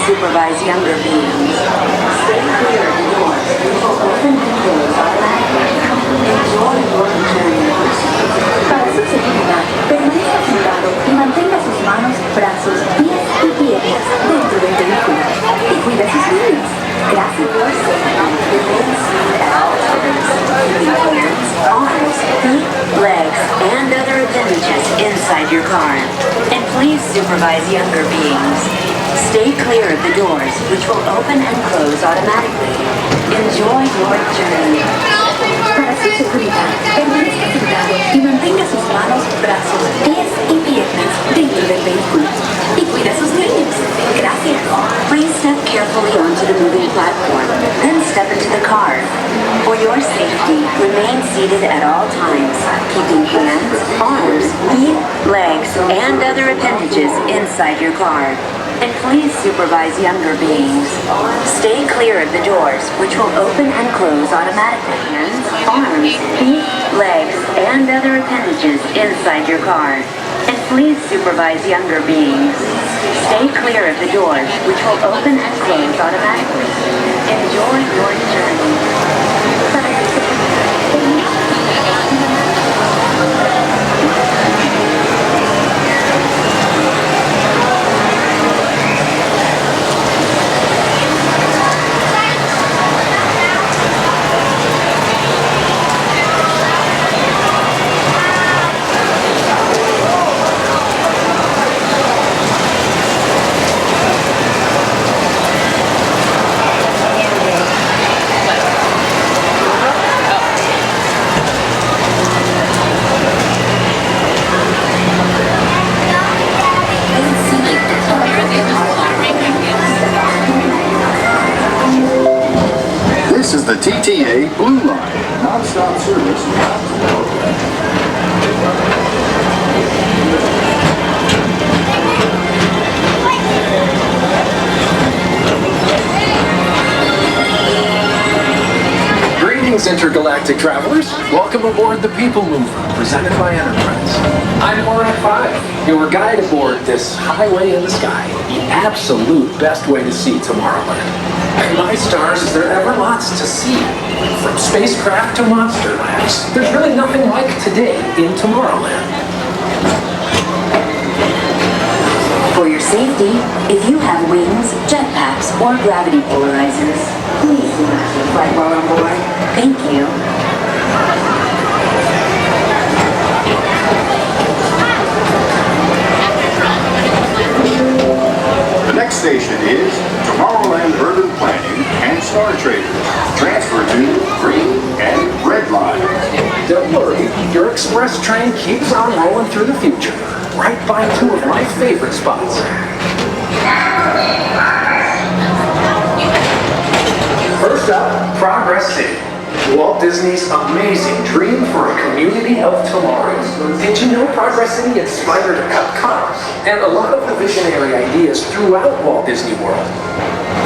supervise younger beings. Stay clear of the doors, which will open and close automatically. Enjoy your journey. Para su seguridad, permanezca sentado y mantenga sus manos, brazos, pies y piernas dentro del vehículo. Y cuida sus niños. Gracias. Arms, feet, legs, and other appendages inside your car. And please supervise younger beings. Stay clear of the doors, which will open and close automatically. Enjoy your journey. Para su seguridad, permanezca sentado y mantenga sus manos, brazos, pies y piernas dentro del vehículo. Y cuida a sus niños. Gracias. Please step carefully onto the moving platform, then step into the car. For your safety, remain seated at all times, keeping hands, arms, feet, legs, and other appendages inside your car. And please supervise younger beings. Stay clear of the doors, which will open and close automatically. Hands, arms, feet, legs, and other appendages inside your car. And please supervise younger beings. Stay clear of the doors, which will open and close automatically. Enjoy your journey. This is the TTA Blue Line, non-stop service. Greetings, intergalactic travelers. Welcome aboard the PeopleMover, presented by Enterprise. I'm Moran 5, your guide aboard this highway in the sky, the absolute best way to see Tomorrowland. And my stars, is there ever lots to see? From spacecraft to monster labs, there's really nothing like today in Tomorrowland. For your safety, if you have wings, jetpacks, or gravity polarizers, please do not take flight while on board. Thank you. The next station is Tomorrowland Urban Planning and Star Traders. Transfer to green and red line. Don't worry, your express train keeps on rolling through the future, right by two of my favorite spots. First up, Progress City. Walt Disney's amazing dream for a community of tomorrow. Did you know Progress City inspired Epcot and a lot of the visionary ideas throughout Walt Disney World?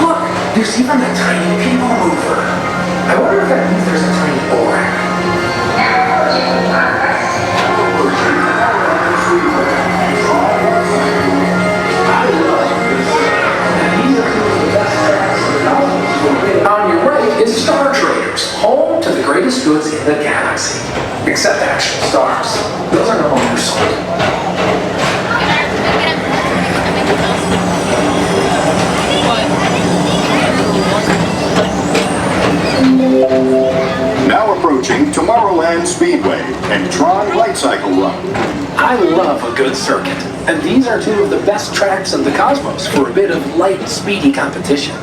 Look, there's even a tiny people mover. I wonder if that means there's a tiny board. On your right is Star Traders, home to the greatest goods in the galaxy. Except actual stars. Those are no longer sold. Now approaching Tomorrowland Speedway and Tron Light Cycle Run. I love a good circuit, and these are two of the best tracks in the cosmos for a bit of light, speedy competition.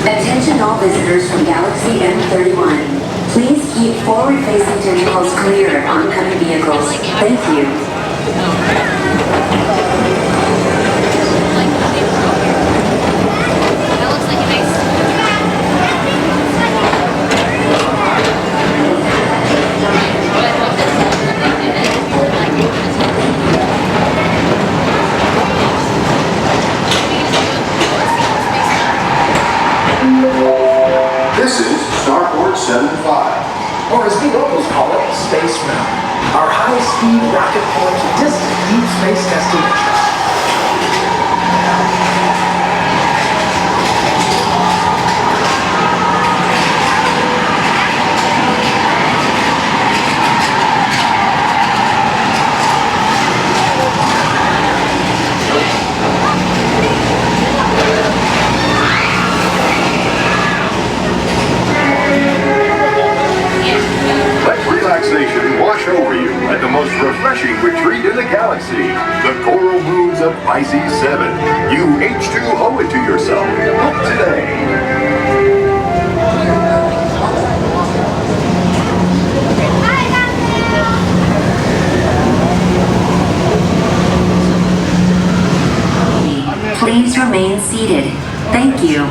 Attention all visitors from Galaxy M31. Please keep forward-facing tentacles clear of oncoming vehicles. Thank you. 5. Or as we locals call it, Space Mountain. Our high-speed rocket point to distant deep space destination. Relaxation wash over you at the most refreshing retreat in the galaxy, the coral moons of Pisces 7. You H2O it to yourself. Book today. Please remain seated. Thank you.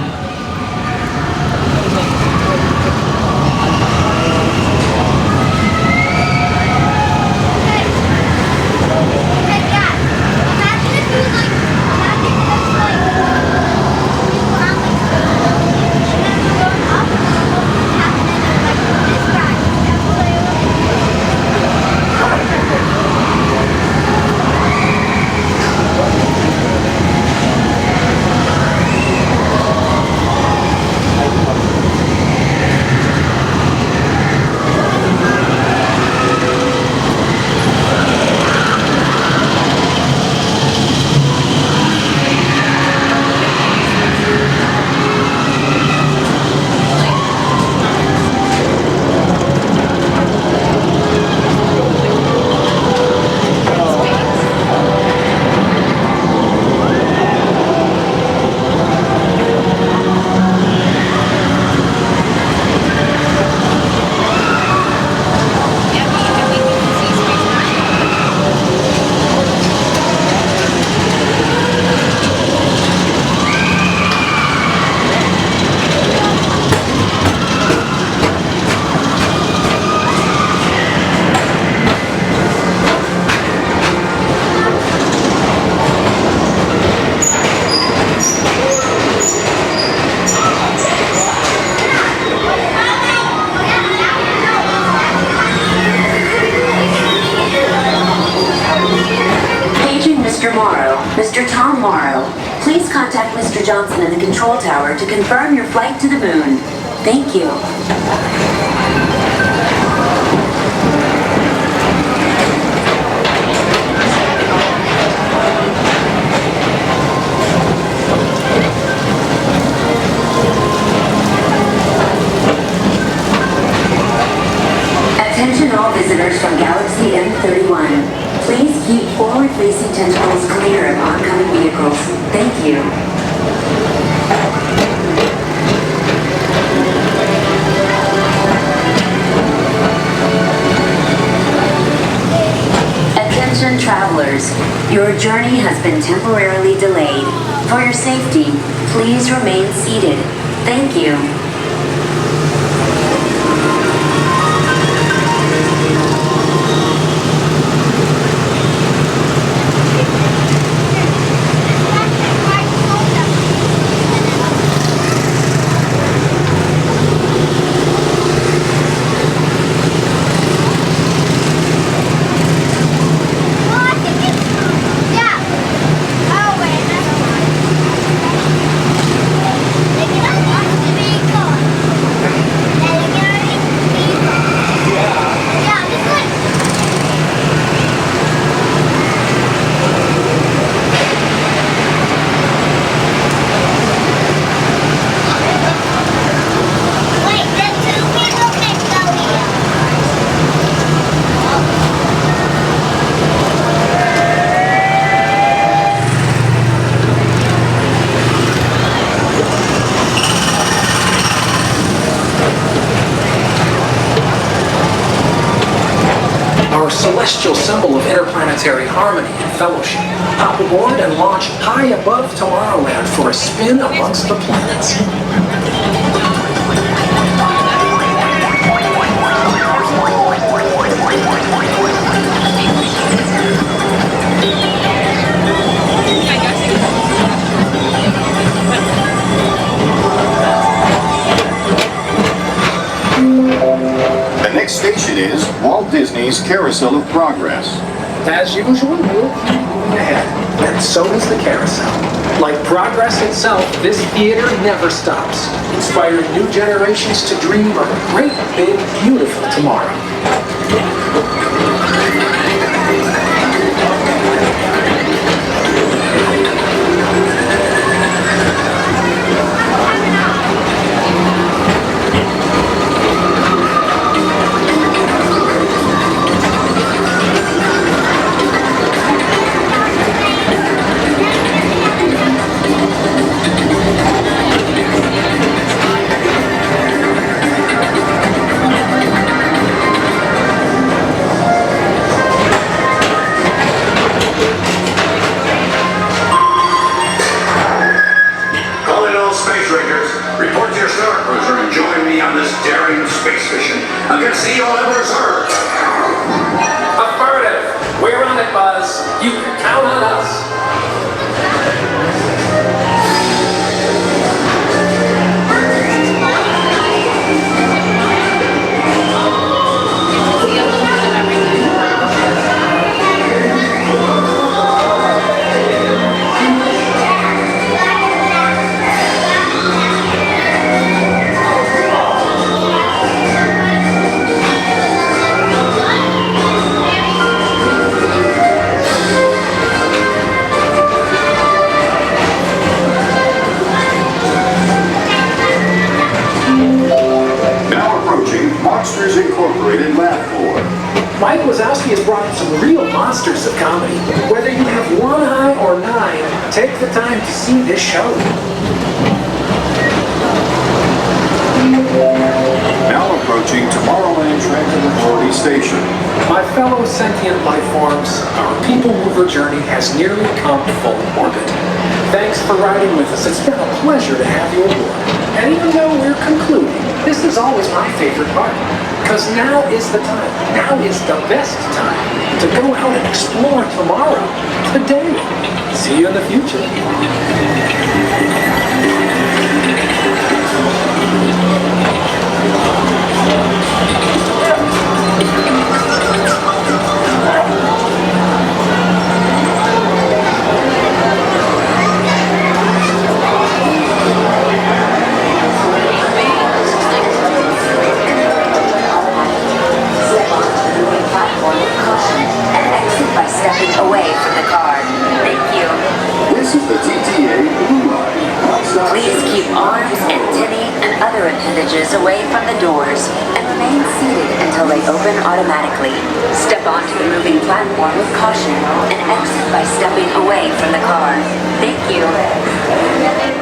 Mr. Tom Morrow, please contact Mr. Johnson in the control tower to confirm your flight to the moon. Thank you. Attention all visitors from Galaxy M31. Please keep forward-facing tentacles clear of oncoming vehicles. Thank you. Attention travelers. Your journey has been temporarily delayed. For your safety, please remain seated. Thank you. Celestial symbol of interplanetary harmony and fellowship. Hop aboard and launch high above Tomorrowland for a spin amongst the planets. Walt Disney's Carousel of Progress. As usual, we'll keep moving ahead, and so does the carousel. Like progress itself, this theater never stops, inspiring new generations to dream of a great, big, beautiful tomorrow. Against the evil ever observed. Affirmative. We're on it, Buzz. You can count on us. Incorporated Lab 4. Mike Wazowski has brought in some real monsters of comedy. Whether you have one eye or nine, take the time to see this show. Now approaching Tomorrowland Transit Authority Station. My fellow sentient life forms, our people mover journey has nearly come full orbit. Thanks for riding with us. It's been a pleasure to have you aboard. And even though we're concluding, this is always my favorite part. Because now is the time, now is the best time to go out and explore tomorrow, today. See you in the future. Away from the car. Thank you. This is the TTA Blue Line. Please keep arms, antennae, and other appendages away from the doors and remain seated until they open automatically. Step onto the moving platform with caution and exit by stepping away from the car. Thank you.